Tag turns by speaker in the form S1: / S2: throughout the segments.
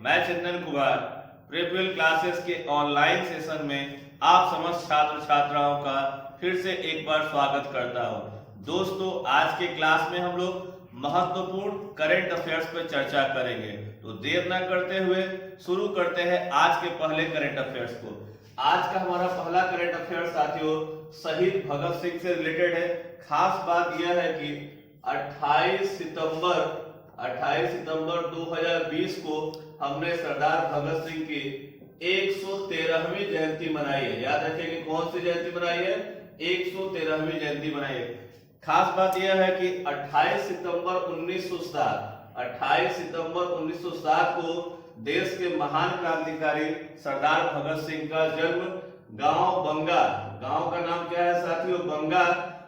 S1: मैं चंदन कुमार प्रीप्रियल क्लासेस के online session में आप समस्त छात्र छात्राओं का फिर से एक बार स्वागत करता हूं। दोस्तों, आज के क्लास में हम लोग महत्वपूर्ण करंट अफेयर्स पर चर्चा करेंगे। तो देर न करते हुए शुरू करते हैं आज के पहले करंट अफेयर्स को। आज का हमारा पहला करंट अफेयर साथियों शहीद भगत सिंह से रिलेटेड है। खास बात यह है कि 28 सितंबर 2020 को हमने सरदार भगत सिंह की 113वीं जयंती मनाई है। याद रखेंगे कौन सी जयंती मनाई है? 113वीं जयंती मनाई है। खास बात यह है कि 28 सितंबर 1907 को देश के महान क्रांतिकारी सरदार भगत सिंह का जन्म गांव बंगा, गांव का नाम क्या है साथियों? बंगा,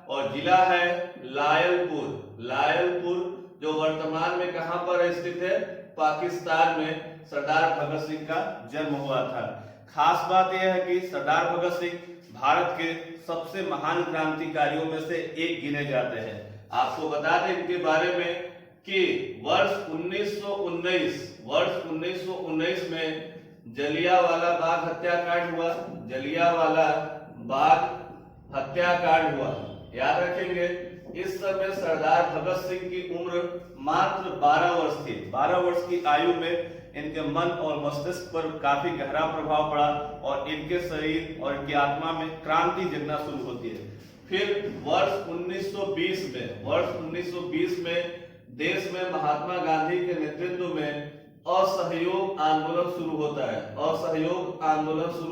S1: और जिला है लायलपुर, जो वर्तमान में कहां पर स्थित है? पाकिस्तान में सरदार भगत सिंह का जन्म हुआ था। खास बात यह है कि सरदार भगत सिंह भारत के सबसे महान क्रांतिकारियों में से एक गिने जाते हैं। आपको बता दें इनके बारे में कि वर्ष 1919 में जलियांवाला बाग हत्याकांड हुआ। याद रखेंगे इस समय सरदार भगत सिंह की उम्र मात्र 12 वर्ष थी। 12 वर्ष की आयु में इनके मन और मस्तिष्क पर काफी गहरा प्रभाव पड़ा और इनके शरीर और इनकी आत्मा में क्रांति जगना शुरू होती है। फिर वर्ष 1920 में देश में महात्मा गांधी के नेतृत्व में असहयोग आंदोलन शुरू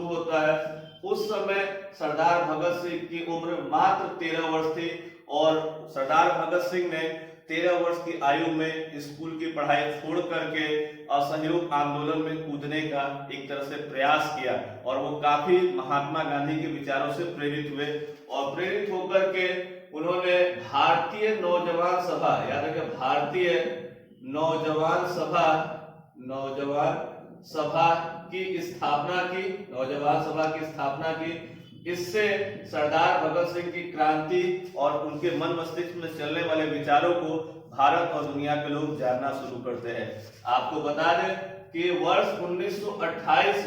S1: होता है। उस समय सरदार भगत सिंह की उम्र मात्र 13 वर्ष थी और सरदार भगत सिंह ने 13 वर्ष की आयु में स्कूल की पढ़ाई छोड़ करके असहयोग आंदोलन में कूदने का एक तरह से प्रयास किया और वो काफी महात्मा गांधी के विचारों से प्रेरित हुए और प्रेरित होकर के उन्होंने भारतीय नौजवान सभा, याद रखिए भारतीय नौजवान सभा की स्थापना की। इससे सरदार भगत सिंह की क्रांति और उनके मन मस्तिष्क में चलने वाले विचारों को भारत और दुनिया के लोग जानना शुरू करते हैं। आपको बता दें कि वर्ष 1928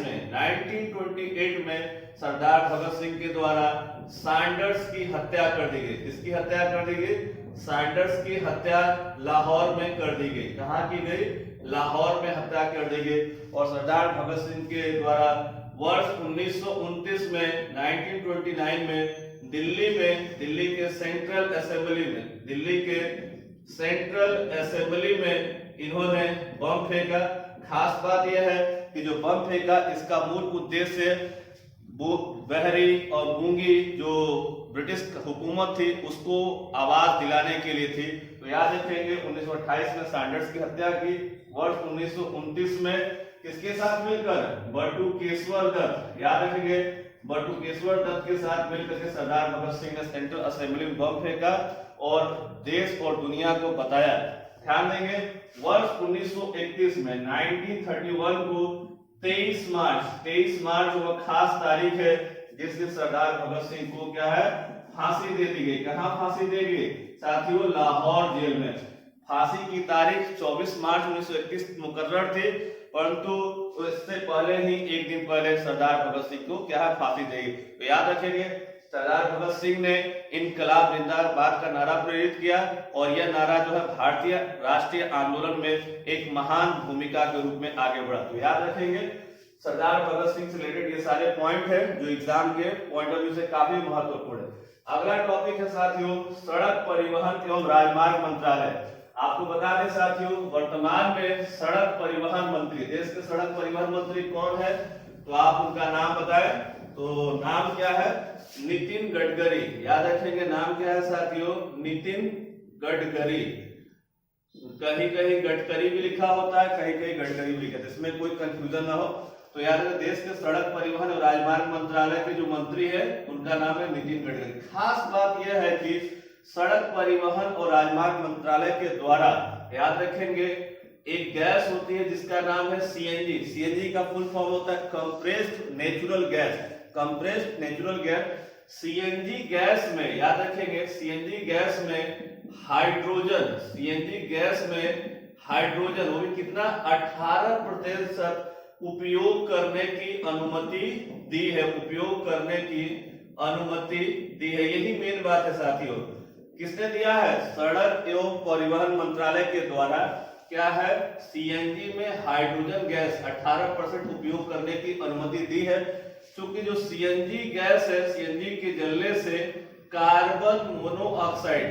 S1: में सरदार भगत सिंह के द्वारा सैंडर्स की हत्या कर दी गई। किसकी हत्या कर दी गई? सैंडर्स की हत्या लाहौर में कर दी गई। कहां की गई? लाहौर में हत्या कर दी गई। और सरदार भगत सिंह के द्वारा वर्ष 1929 में दिल्ली के सेंट्रल असेंबली में इन्होंने बम फेंका। खास बात यह है कि जो बम फेंका इसका मूल उद्देश्य बहरी और गूंगी जो ब्रिटिश हुकूमत थी उसको आवाज दिलाने के लिए थी। तो याद रखेंगे 1928 में सैंडर्स की हत्या की। वर्ष 1929 में किसके साथ मिलकर? बटुकेश्वर दत्त। याद रखेंगे बटुकेश्वर दत्त के साथ मिलकर के सरदार भगत सिंह ने सेंट्रल असेंबली में बम फेंका और देश और दुनिया को बताया। ध्यान देंगे वर्ष 1931 में 1931 को 23 मार्च वह खास तारीख है जिस दिन सरदार भगत सिंह को क्या है? फांसी दे दी गई। कहां फांसी दी गई साथियों? लाहौर जेल में। फांसी की तारीख 24 मार्च 1931 मुकर्रर थी, परंतु उससे पहले ही एक दिन पहले सरदार भगत सिंह को क्या है? फांसी दी गई। तो याद रखेंगे सरदार भगत सिंह ने इनकलाब जिंदाबाद का नारा प्रेरित किया और यह नारा जो है भारतीय राष्ट्रीय आंदोलन में एक महान भूमिका के रूप में आगे बढ़ा। तो याद रखेंगे सरदार भगत सिंह से रिलेटेड ये सारे पॉइंट है जो एग्जाम के पॉइंट ऑफ व्यू से काफी महत्वपूर्ण है। अगला टॉपिक है साथियों सड़क परिवहन एवं राजमार्ग मंत्रालय। आपको बता दें साथियों वर्तमान में सड़क परिवहन मंत्री, देश के सड़क परिवहन मंत्री कौन है? तो आप उनका नाम बताएं। तो नाम क्या है? नितिन गडकरी। याद रखेंगे नाम क्या है साथियों? नितिन गडकरी। कहीं कहीं गडकरी भी लिखा होता है, कहीं कहीं गडकरी भी लिखा है, इसमें कोई कंफ्यूजन ना हो। तो याद रखें देश के सड़क परिवहन और राजमार्ग मंत्रालय के जो मंत्री है उनका नाम है नितिन गडकरी। खास बात यह है कि सड़क परिवहन और राजमार्ग मंत्रालय के द्वारा याद रखेंगे एक गैस होती है जिसका नाम है सीएनजी का फुल फॉर्म होता है compressed natural gas. CNG gas में याद रखेंगे सीएनजी गैस में हाइड्रोजन, वो भी कितना 18% उपयोग करने की अनुमति दी है, उपयोग करने की अनुमति दी है। यही मेन बात है साथियों। किसने दिया है? सड़क एवं परिवहन मंत्रालय के द्वारा क्या है, सीएनजी में हाइड्रोजन गैस 18% उपयोग करने की अनुमति दी है। क्योंकि जो सीएनजी गैस है, सीएनजी के जलने से कार्बन मोनोऑक्साइड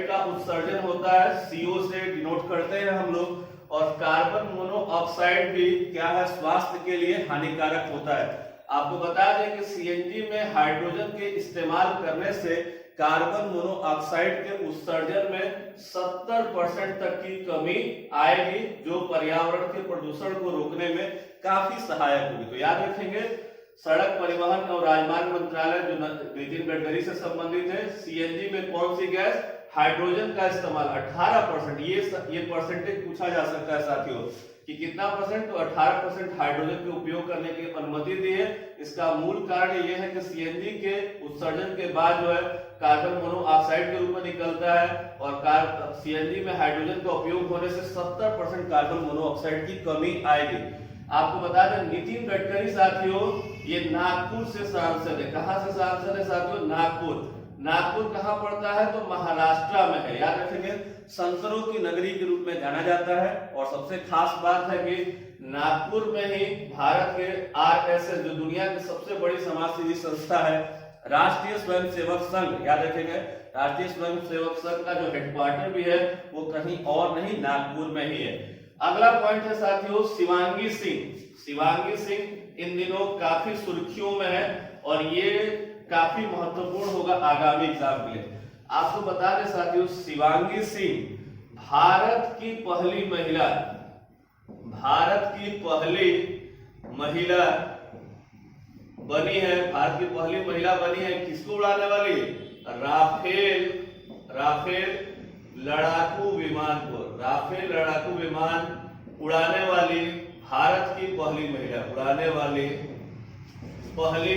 S1: का उत्सर्जन होता है, CO से डिनोट करते हैं हम लोग। और कार्बन मोनोऑक्साइड भी क्या है, स्वास्थ्य के लिए हानिकारक होता है। आपको बता दें कि सीएनजी में हाइड्रोजन के इस्तेमाल करने से कार्बन मोनोऑक्साइड के उत्सर्जन में 70% तक की कमी आएगी, जो पर्यावरण के प्रदूषण को रोकने में काफी सहायक होगी। तो याद रखेंगे, सड़क परिवहन और राजमार्ग मंत्रालय जो नितिन गडकरी से संबंधित है, सीएनजी में कौन सी गैस, हाइड्रोजन का इस्तेमाल 18%। ये परसेंटेज पूछा जा सकता है साथियों कि कितना परसेंट, तो 18% हाइड्रोजन के उपयोग करने की अनुमति दी है। इसका मूल कारण यह है कि सीएनजी के उत्सर्जन के बाद जो है कार्बन मोनोऑक्साइड के रूप में निकलता है, और सीएनजी में हाइड्रोजन का उपयोग होने से 70% कार्बन मोनोऑक्साइड की कमी आएगी। आपको बता दें, नितिन गडकरी साथियों ये नागपुर से सांसद है। कहां से सांसद है साथियों? नागपुर। नागपुर कहां पड़ता है? तो महाराष्ट्र में है। याद रखेंगे, संतरों की नगरी के रूप में जाना जाता है। और सबसे खास बात है कि नागपुर में ही भारत के RSS, जो दुनिया की सबसे बड़ी समाजसेवी संस्था है, राष्ट्रीय स्वयंसेवक संघ, याद रखेंगे, राष्ट्रीय स्वयंसेवक संघ का जो हेडक्वार्टर भी है वो कहीं और नहीं, नागपुर में ही है। अगला पॉइंट है साथियों शिवांगी सिंह। शिवांगी सिंह इन दिनों काफी सुर्खियों में है और ये काफी महत्वपूर्ण होगा आगामी एग्जाम के लिए। आपको बता दें साथियों, शिवांगी सिंह भारत की पहली महिला बनी है। भारत की पहली महिला बनी है। किसको उड़ाने वाली? राफेल लड़ाकू विमान को, राफेल लड़ाकू विमान उड़ाने वाली भारत की पहली महिला, उड़ाने वाली पहली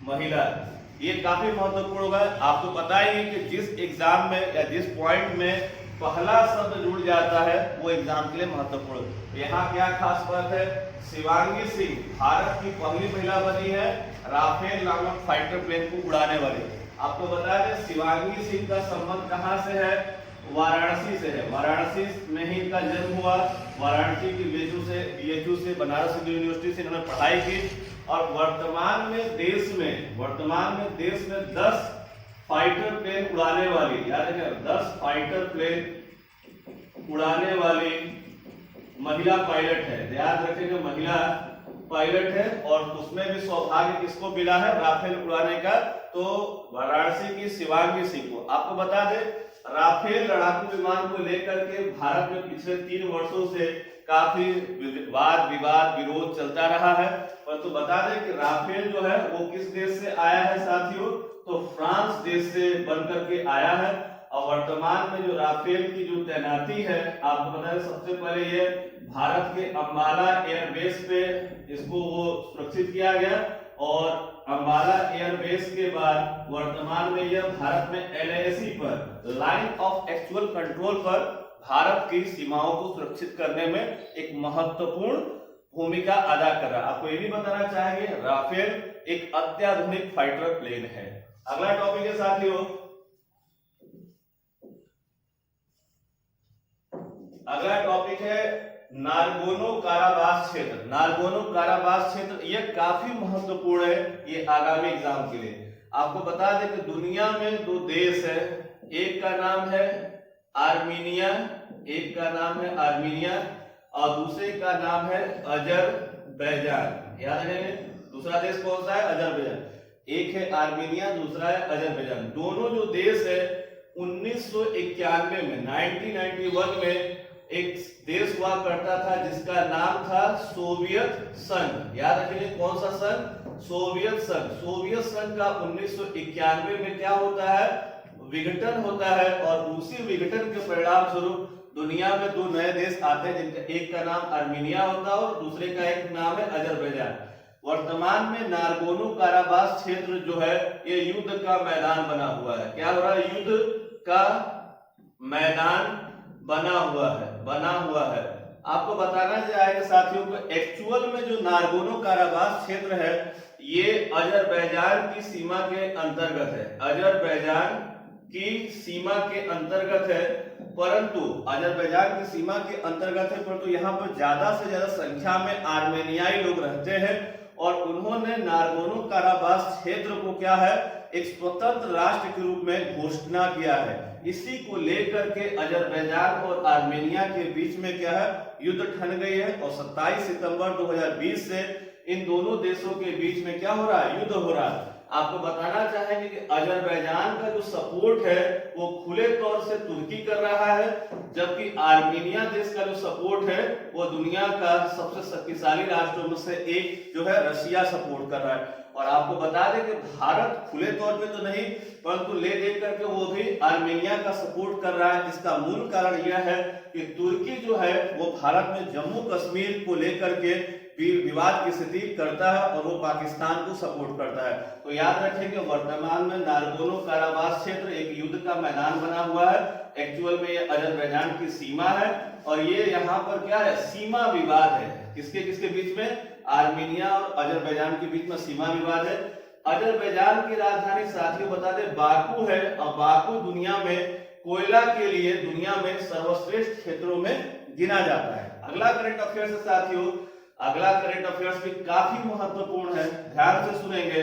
S1: महिला। ये काफी महत्वपूर्ण होगा। आपको पता ही है कि जिस एग्जाम में या जिस पॉइंट में पहला शब्द जुड़ जाता है वो एग्जाम के लिए महत्वपूर्ण है। यहाँ क्या खास बात है? शिवांगी सिंह भारत की पहली महिला बनी है राफेल नामक फाइटर प्लेन को उड़ाने वाली। आपको बता दें, शिवांगी सिंह का संबंध कहां से है? वाराणसी से है। वाराणसी में ही इनका जन्म हुआ। वाराणसी की बीएचयू से बनारस हिंदू यूनिवर्सिटी से इन्होंने पढ़ाई की। और वर्तमान में देश में 10 फाइटर प्लेन उड़ाने वाली, याद रखें, 10 फाइटर प्लेन उड़ाने वाली महिला पायलट है। याद रखेंगे, महिला पायलट है। और उसमें भी सौभाग्य किसको मिला है राफेल उड़ाने का? तो वाराणसी की शिवांगी सिंह को। आपको बता दें, राफेल लड़ाकू विमान को लेकर के भारत में पिछले 3 वर्षों से काफी वाद विवाद विरोध चलता रहा है। परंतु बता दें कि राफेल जो है वो किस देश से आया है साथियों? तो फ्रांस देश से बनकर के आया है। और वर्तमान में जो राफेल की जो तैनाती है, आपको पता है, सबसे पहले ये भारत के अंबाला एयरबेस पे इसको वो सुरक्षित किया गया। और अंबाला एयरबेस के बाद वर्तमान में यह भारत में LAC पर, लाइन ऑफ एक्चुअल कंट्रोल पर, भारत की सीमाओं को सुरक्षित करने में एक महत्वपूर्ण भूमिका अदा कर रहा है। आपको ये भी बताना चाहेंगे, राफेल एक अत्याधुनिक फाइटर प्लेन है। अगला टॉपिक है साथियों, अगला टॉपिक है नारगोनो काराबास क्षेत्र। नारगोनो काराबास क्षेत्र यह काफी महत्वपूर्ण है ये आगामी एग्जाम के लिए। आपको बता दें कि दुनिया में 2 देश है, एक का नाम है आर्मीनिया, और दूसरे का नाम है अजरबैजान। याद रखेंगे, दूसरा देश कौन सा है? अजरबैजान। एक है आर्मीनिया, दूसरा है अजरबैजान। दोनों जो देश है 1991 में 1991 में एक देश हुआ करता था जिसका नाम था सोवियत संघ। याद रखिए, कौन सा संघ? सोवियत संघ। सोवियत संघ का 1991 में क्या होता है? विघटन होता है। और उसी विघटन के परिणाम स्वरूप दुनिया में 2 नए देश आते हैं, जिनका एक का नाम आर्मीनिया होता है और दूसरे का एक नाम है अजरबैजान। वर्तमान में नारगोनो काराबास क्षेत्र जो है ये युद्ध का मैदान बना हुआ है। क्या हो रहा है? युद्ध का मैदान बना हुआ है। आपको बताना चाहेंगे साथियों को, एक्चुअल में जो नारगोनो काराबास क्षेत्र है ये अजरबैजान की सीमा के अंतर्गत है, अजरबैजान की सीमा के अंतर्गत है, परंतु अजरबैजान की सीमा के अंतर्गत है, परंतु यहाँ पर ज्यादा से ज्यादा संख्या में आर्मेनियाई लोग रहते हैं और उन्होंने नारगोनो काराबास क्षेत्र को क्या है, एक स्वतंत्र राष्ट्र के रूप में घोषणा किया है। इसी को लेकर के अजरबैजान और आर्मेनिया के बीच में क्या है, युद्ध ठन गई है और 27 सितंबर 2020 से इन दोनों देशों के बीच में क्या हो रहा है, युद्ध हो रहा है। आपको बताना चाहेंगे कि अजरबैजान का जो सपोर्ट है वो खुले तौर से तुर्की कर रहा है, जबकि आर्मेनिया देश का जो सपोर्ट है वो दुनिया का सबसे शक्तिशाली राष्ट्रों में से एक जो है रशिया सपोर्ट कर रहा है। और आपको बता दें कि भारत खुले तौर पे तो नहीं परंतु ले दे करके वो भी आर्मेनिया का सपोर्ट कर रहा है। इसका मूल कारण यह है कि तुर्की जो है वो भारत में जम्मू कश्मीर को लेकर के विवाद की स्थिति करता है और वो पाकिस्तान को सपोर्ट करता है। तो याद रखें कि वर्तमान में नारगोनो काराबास क्षेत्र एक युद्ध का मैदान बना हुआ है। एक्चुअल में ये अजरबैजान की सीमा है और ये यहाँ पर क्या है, सीमा विवाद है। किसके किसके बीच में? आर्मेनिया और अजरबैजान के बीच में सीमा विवाद है। अजरबैजान की राजधानी साथियों बता दें बाकू है और बाकू दुनिया में कोयला के लिए दुनिया में सर्वश्रेष्ठ क्षेत्रों में गिना जाता है। अगला करंट अफेयर्स साथियों, अगला करंट अफेयर्स भी काफी महत्वपूर्ण है, ध्यान से सुनेंगे।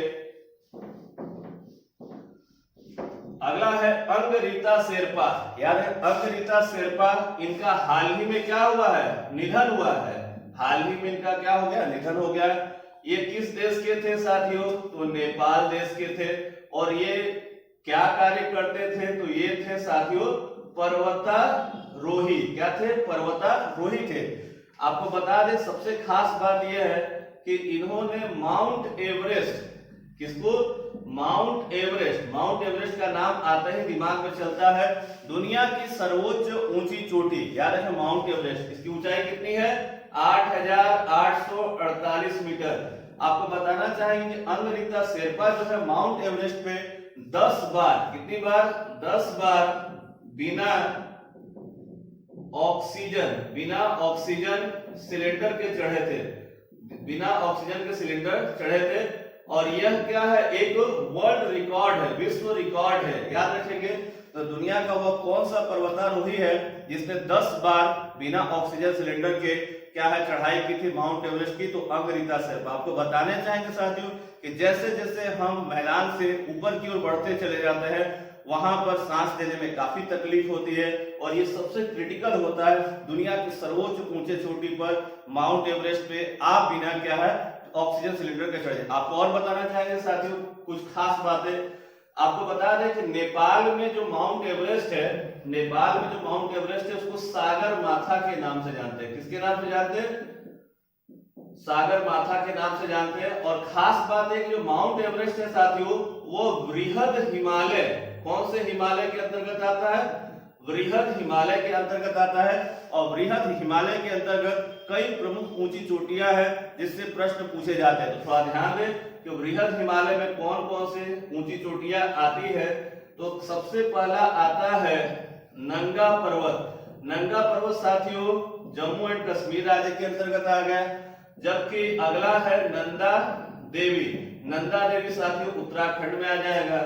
S1: अगला है अंगरीता शेरपा। याद है अंगरीता शेरपा, इनका हाल ही में क्या हुआ है, निधन हुआ है। हाल ही में इनका क्या हो गया, निधन हो गया। ये किस देश के थे साथियों? तो नेपाल देश के थे। और ये क्या कार्य करते थे? तो ये थे साथियों पर्वतारोही। क्या थे? पर्वतारोही थे। आपको बता दें सबसे खास बात यह है कि इन्होंने माउंट एवरेस्ट, किसको? Mount Everest. माउंट एवरेस्ट का नाम आते ही दिमाग में चलता है दुनिया की सर्वोच्च ऊंची चोटी। याद रखें माउंट एवरेस्ट, इसकी ऊंचाई कितनी है? 8,848 मीटर। आपको बताना चाहेंगे अंगरीता शेरपा जो है माउंट एवरेस्ट पे 10 बार, कितनी बार? 10 बार बिना ऑक्सीजन सिलेंडर के चढ़े थे, बिना ऑक्सीजन के सिलेंडर चढ़े थे। और यह क्या है, एक वर्ल्ड रिकॉर्ड है, विश्व रिकॉर्ड है। याद रखेंगे तो दुनिया का वह कौन सा पर्वतारोही है जिसने 10 बार बिना ऑक्सीजन सिलेंडर के क्या है चढ़ाई की थी माउंट एवरेस्ट की? तो अंगरीता शेरपा। आपको बताने चाहेंगे साथियों कि जैसे जैसे हम मैदान से ऊपर की ओर बढ़ते चले जाते हैं वहां पर सांस लेने में काफी तकलीफ होती है और ये सबसे क्रिटिकल होता है दुनिया की सर्वोच्च ऊंचे चोटी पर माउंट एवरेस्ट पे आप बिना क्या है ऑक्सीजन सिलेंडर के चढ़े। आपको और बताना चाहेंगे साथियों कुछ खास बातें। आपको बता दें कि नेपाल में जो माउंट एवरेस्ट है, नेपाल में जो माउंट एवरेस्ट है उसको सागर माथा के नाम से जानते हैं। किसके नाम से जानते हैं? सागर माथा के नाम से जानते हैं। और खास बात है कि जो माउंट एवरेस्ट है साथियों वो वृहद हिमालय, कौन से हिमालय के अंतर्गत आता है? वृहद हिमालय के अंतर्गत आता है। और वृहद हिमालय के अंतर्गत कई प्रमुख ऊंची चोटियां हैं जिससे प्रश्न पूछे जाते हैं। तो थोड़ा ध्यान दें कि वृहद हिमालय में कौन कौन से ऊंची चोटियां आती है। तो सबसे पहला आता है नंगा पर्वत। नंगा पर्वत साथियों जम्मू एंड कश्मीर राज्य के अंतर्गत आ गया। जबकि अगला है नंदा देवी। नंदा देवी साथियों उत्तराखंड में आ जाएगा।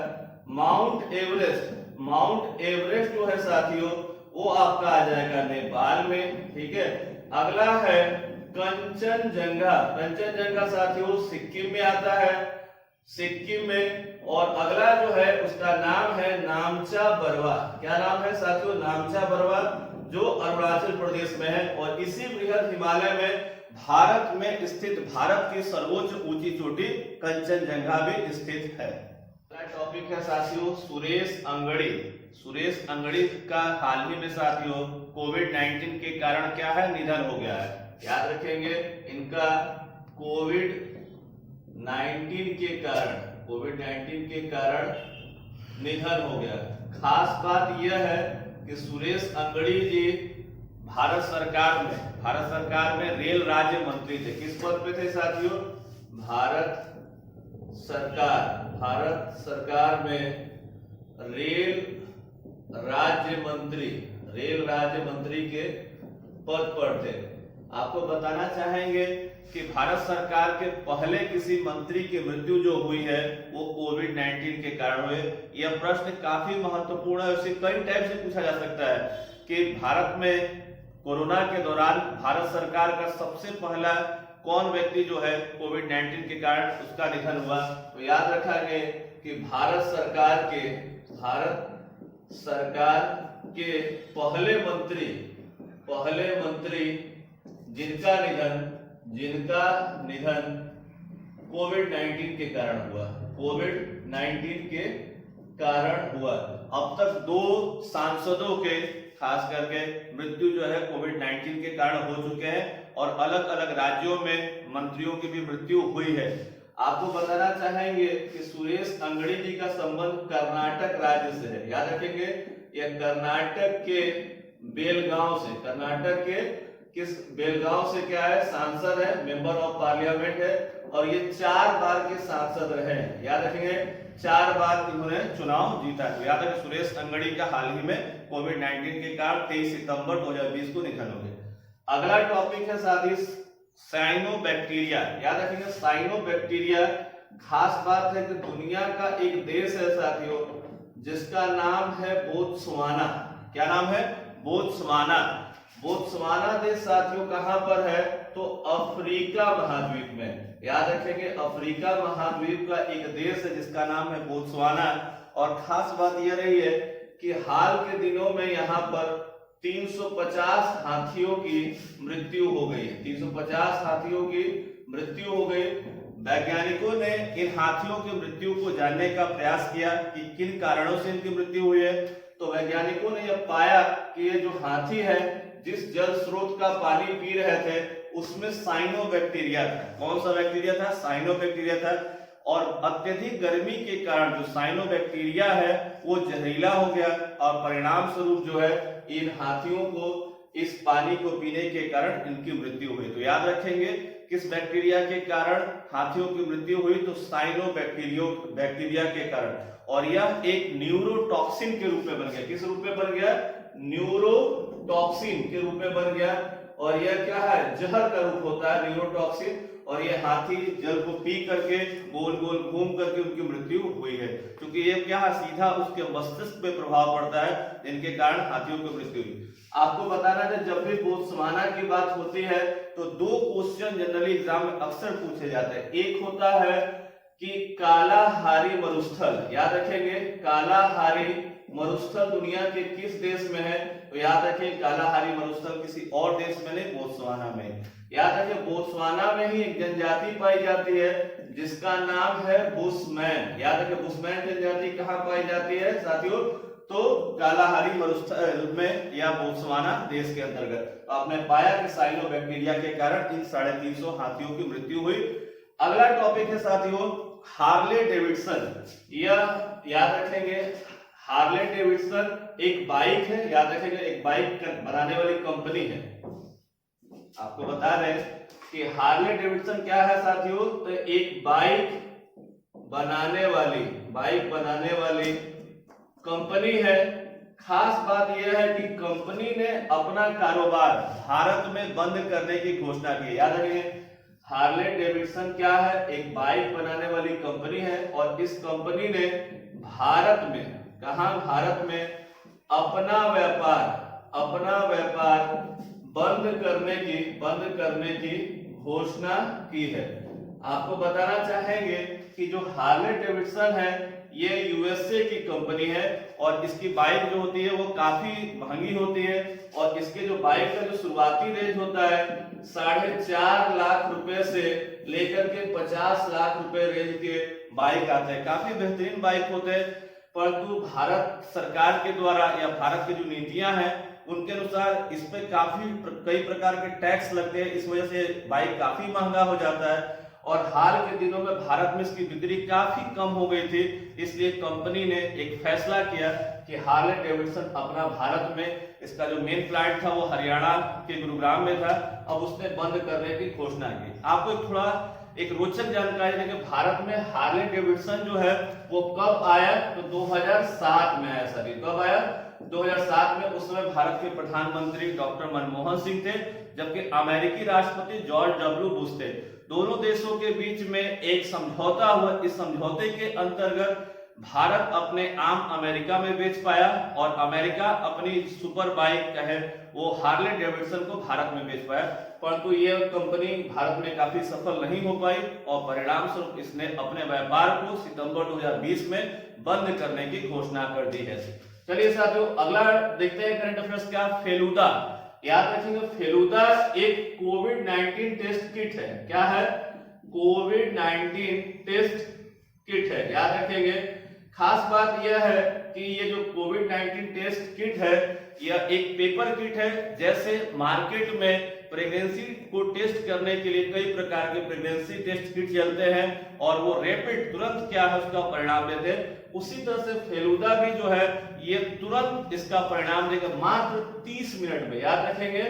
S1: माउंट एवरेस्ट, माउंट एवरेस्ट जो है साथियों वो आपका आ जाएगा नेपाल में, ठीक है। अगला है कंचनजंगा। कंचनजंगा साथियों सिक्किम में आता है, सिक्किम में। और अगला जो है उसका नाम है नामचा बरवा। क्या नाम है साथियों? नामचा बरवा, जो अरुणाचल प्रदेश में है। और इसी वृहद हिमालय में भारत में स्थित भारत की सर्वोच्च ऊंची चोटी कंचनजंगा भी स्थित है। टॉपिक है साथियों सुरेश अंगड़ी। सुरेश अंगड़ी का हाल ही में साथियों कोविड-19 के कारण क्या है, निधन हो गया है। याद रखेंगे इनका कोविड-19 के कारण निधन हो गया। खास बात यह है कि सुरेश अंगड़ी जी भारत सरकार में रेल राज्य मंत्री थे। किस पद पे थे साथियों? भारत सरकार में रेल राज्य मंत्री के पद पर थे। आपको बताना चाहेंगे कि भारत सरकार के पहले किसी मंत्री की मृत्यु जो हुई है वो कोविड-19 के कारण हुई। यह प्रश्न काफी महत्वपूर्ण है, उसे कई टाइप से पूछा जा सकता है कि भारत में कोरोना के दौरान भारत सरकार का सबसे पहला कौन व्यक्ति जो है कोविड-19 के कारण उसका निधन हुआ। तो याद रखेंगे कि भारत सरकार के पहले मंत्री जिनका निधन कोविड-19 के कारण हुआ। अब तक 2 सांसदों के खास करके मृत्यु जो है कोविड-19 के कारण हो चुके हैं और अलग अलग राज्यों में मंत्रियों की भी मृत्यु हुई है। आपको बताना चाहेंगे कि सुरेश अंगड़ी जी का संबंध कर्नाटक राज्य से है। याद रखेंगे यह कर्नाटक के बेलगांव से क्या है, सांसद है, मेंबर ऑफ पार्लियामेंट है और ये 4 बार के सांसद रहे हैं। याद रखेंगे 4 बार इन्होंने चुनाव जीता है। याद रखें सुरेश अंगड़ी का हाल ही में कोविड-19 के कारण 23 सितंबर 2020 को निधन हो गया। अगला टॉपिक है साथी साइनोबैक्टीरिया। याद रखेंगे साइनोबैक्टीरिया, खास बात है कि दुनिया का एक देश है साथियों जिसका नाम है बोत्सवाना। क्या नाम है? बोत्सवाना। बोत्सवाना देश साथियों कहां पर है? तो अफ्रीका महाद्वीप में। याद रखेंगे अफ्रीका महाद्वीप का एक देश है जिसका नाम है बोत्सवाना। और खास बात यह रही है कि हाल के दिनों में यहाँ पर 350 हाथियों की मृत्यु हो गई है। 350 हाथियों की मृत्यु हो गई। वैज्ञानिकों ने इन हाथियों की मृत्यु को जानने का प्रयास किया कि किन कारणों से इनकी मृत्यु हुई है। तो वैज्ञानिकों ने यह पाया कि ये जो हाथी है जिस जल स्रोत का पानी पी रहे थे उसमें साइनोबैक्टीरिया था। कौन सा बैक्टीरिया था? साइनोबैक्टीरिया था। और अत्यधिक गर्मी के कारण जो साइनोबैक्टीरिया है वो जहरीला हो गया और परिणाम स्वरूप जो है इन हाथियों को इस पानी को पीने के कारण इनकी मृत्यु हुई। तो याद रखेंगे किस बैक्टीरिया के कारण हाथियों की मृत्यु हुई? तो साइनोबैक्टीरिया के कारण। और यह एक न्यूरोटॉक्सिन के रूप में बन गया। किस रूप में बन गया? न्यूरोटॉक्सिन के रूप में बन गया। और यह क्या है? जहर का रूप होता है न्यूरोटॉक्सिन। और ये हाथी जल को पी करके गोल गोल घूम करके उनकी मृत्यु हुई है, क्योंकि ये क्या है सीधा उसके मस्तिष्क पे प्रभाव पड़ता है जिनके कारण हाथियों की मृत्यु हुई। आपको बताना है जब भी बोत्सवाना की बात होती है तो 2 क्वेश्चन जनरली एग्जाम में अक्सर पूछे जाते हैं। एक होता है कि कालाहारी मरुस्थल। याद रखेंगे कालाहारी मरुस्थल दुनिया के किस देश में है? तो याद रखें कालाहारी मरुस्थल किसी और देश में नहीं, बोत्सवाना में। याद रखें बोत्सवाना में ही एक जनजाति पाई जाती है जिसका नाम है बुशमैन। याद रखें बुशमैन जनजाति कहाँ पाई जाती है साथियों? तो कालाहारी मरुस्थल में या बोत्सवाना देश के अंतर्गत। तो आपने पाया कि साइनोबैक्टीरिया के कारण इन 350 हाथियों की मृत्यु हुई। अगला टॉपिक है साथियों हार्ले डेविडसन। यह याद रखेंगे हार्ले डेविडसन एक बाइक है। याद रखेंगे एक बाइक बनाने वाली कंपनी है। आपको बता रहे हैं कि हार्ले डेविडसन क्या है साथियों? तो एक बाइक बनाने वाली कंपनी है। खास बात यह है कि कंपनी ने अपना कारोबार भारत में बंद करने की घोषणा की। याद रखिए हार्ले डेविडसन क्या है? एक बाइक बनाने वाली कंपनी है और इस कंपनी ने भारत में अपना व्यापार बंद करने की घोषणा की है। आपको बताना चाहेंगे कि जो हार्ले डेविडसन है ये यूएसए की कंपनी है और इसकी बाइक जो होती है वो काफी महंगी होती है और इसके जो बाइक का जो शुरुआती रेंज होता है 4.5 लाख रुपए से लेकर के 50 लाख रुपए रेंज के बाइक आते हैं। काफी बेहतरीन बाइक होते हैं, परंतु भारत सरकार के द्वारा या भारत की जो नीतियां हैं उनके अनुसार इस पे कई प्रकार के टैक्स लगते हैं। इस वजह से बाइक काफी महंगा हो जाता है और हाल के दिनों में भारत में इसकी बिक्री काफी कम हो गई थी। इसलिए कंपनी ने एक फैसला किया कि हार्ले डेविडसन अपना भारत में इसका जो मेन प्लांट था वो हरियाणा के गुरुग्राम में था, अब उसने बंद करने की घोषणा की। आपको थोड़ा एक रोचक जानकारी है कि भारत में हार्ले डेविडसन जो है वो कब आया, तो 2007 में आया। सभी कब आया, 2007 में। उस समय भारत के प्रधानमंत्री डॉक्टर मनमोहन सिंह थे, जबकि अमेरिकी राष्ट्रपति जॉर्ज डब्ल्यू बुश थे। दोनों देशों के बीच में एक समझौता हुआ। इस समझौते के अंतर्गत भारत अपने आम अमेरिका में बेच पाया और अमेरिका अपनी सुपर बाइक कहे वो हार्ले डेविडसन को भारत में बेच पाया, परंतु ये कंपनी भारत में काफी सफल नहीं हो पाई और परिणाम स्वरूप इसने अपने व्यापार को सितंबर 2020 में बंद करने की घोषणा कर दी है। चलिए साथियों, अगला देखते हैं करंट अफेयर्स क्या। फेलुदा, याद रखेंगे फेलुदा एक कोविड-19 टेस्ट किट है। क्या है, कोविड-19 टेस्ट किट है, याद रखेंगे। खास बात यह है कि ये जो कोविड-19 टेस्ट किट है यह एक पेपर किट है। जैसे मार्केट में प्रेगनेंसी को टेस्ट करने के लिए कई प्रकार के प्रेगनेंसी टेस्ट किट चलते हैं और वो रैपिड तुरंत क्या है उसका परिणाम देते हैं, उसी तरह से फेलुदा भी जो है ये तुरंत इसका परिणाम देगा मात्र 30 मिनट में। याद रखेंगे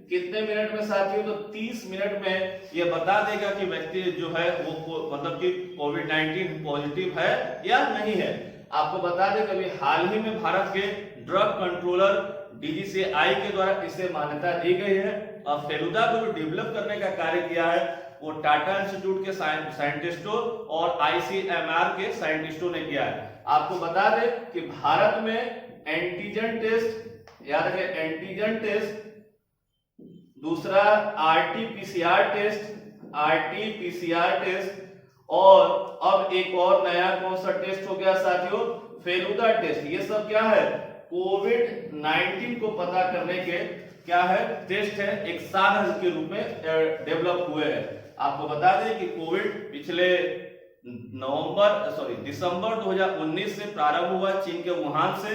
S1: कितने मिनट में साथियों, तो 30 मिनट में ये बता देगा कि व्यक्ति जो है वो मतलब कि कोविड-19 पॉजिटिव है या नहीं है। आपको बता दें कभी हाल ही में भारत के ड्रग कंट्रोलर DGCI के द्वारा इसे मान्यता दी गई है। और फेलुदा को जो डेवलप करने का कार्य किया है वो टाटा इंस्टीट्यूट के साइंटिस्टों और ICMR के साइंटिस्टों ने किया है। आपको बता दें कि भारत में एंटीजन टेस्ट, याद रखें एंटीजन टेस्ट, दूसरा RT-PCR टेस्ट और अब एक और नया कौन सा टेस्ट हो गया साथियों, फेलुदा टेस्ट। ये सब क्या है, कोविड-19 को पता करने के क्या है टेस्ट है, एक साधन के रूप में डेवलप हुए हैं। आपको बता दें कि कोविड पिछले दिसंबर 2019 से प्रारंभ हुआ चीन के वुहान से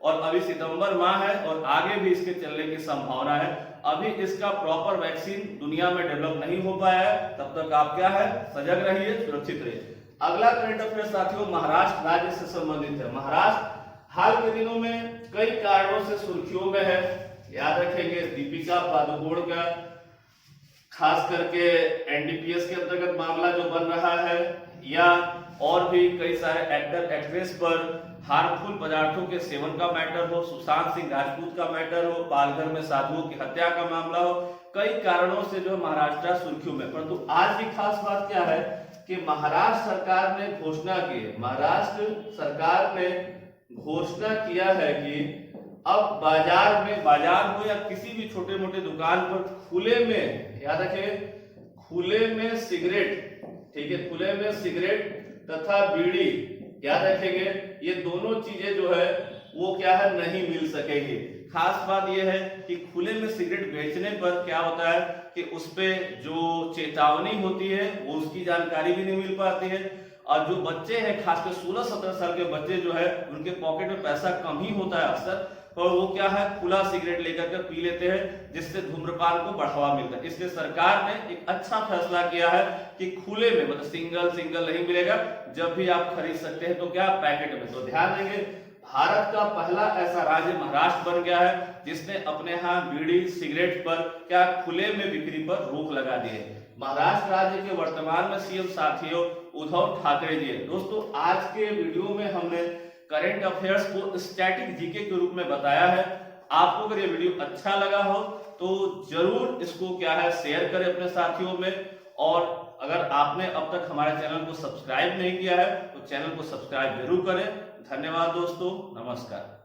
S1: और अभी सितंबर माह है और आगे भी इसके चलने की संभावना है। अभी इसका प्रॉपर वैक्सीन दुनिया में डेवलप नहीं हो पाया है, तब तक आप क्या है सजग रहिए, सुरक्षित रहिए। अगला करंट अफेयर साथियों महाराष्ट्र राज्य से संबंधित है। महाराष्ट्र हाल के दिनों में कई कारणों से सुर्खियों में है। याद रखेंगे दीपिका पादुकोण का खास करके NDPS के अंतर्गत मामला जो बन रहा है, या और भी कई सारे एक्टर एक्ट्रेस पर हार्मफुल पदार्थों के सेवन का मैटर हो, सुशांत सिंह राजपूत का मैटर हो, पालघर में साधुओं की हत्या का मामला हो, कई कारणों से जो महाराष्ट्र सुर्खियों में। परंतु आज की खास बात क्या है कि महाराष्ट्र सरकार ने घोषणा की है, महाराष्ट्र सरकार ने घोषणा किया है कि अब बाजार हो या किसी भी छोटे मोटे दुकान पर खुले में, याद रखें खुले में सिगरेट, ठीक है, खुले में सिगरेट तथा बीड़ी, याद रखेंगे ये दोनों चीजें जो है वो क्या है नहीं मिल सकेगी। खास बात यह है कि खुले में सिगरेट बेचने पर क्या होता है कि उस पे जो चेतावनी होती है वो उसकी जानकारी भी नहीं मिल पाती है और जो बच्चे हैं खासकर 16-17 साल के बच्चे जो है उनके पॉकेट में पैसा कम ही होता है अक्सर, और वो क्या है खुला सिगरेट लेकर के पी लेते हैं जिससे धूम्रपान को बढ़ावा मिलता है। इसलिए सरकार ने एक अच्छा फैसला किया है कि खुले में मतलब सिंगल नहीं मिलेगा, जब भी आप खरीद सकते हैं तो क्या पैकेट में। तो ध्यान देंगे भारत का पहला ऐसा राज्य महाराष्ट्र बन गया है जिसने अपने यहाँ बीड़ी सिगरेट पर क्या खुले में बिक्री पर रोक लगा दी है। महाराष्ट्र राज्य के वर्तमान में CM साथियों उद्धव ठाकरे जी। दोस्तों आज के वीडियो में हमने करंट अफेयर्स को स्टैटिक जीके के रूप में बताया है। आपको अगर ये वीडियो अच्छा लगा हो तो जरूर इसको क्या है शेयर करें अपने साथियों में, और अगर आपने अब तक हमारे चैनल को सब्सक्राइब नहीं किया है तो चैनल को सब्सक्राइब जरूर करें। धन्यवाद दोस्तों, नमस्कार।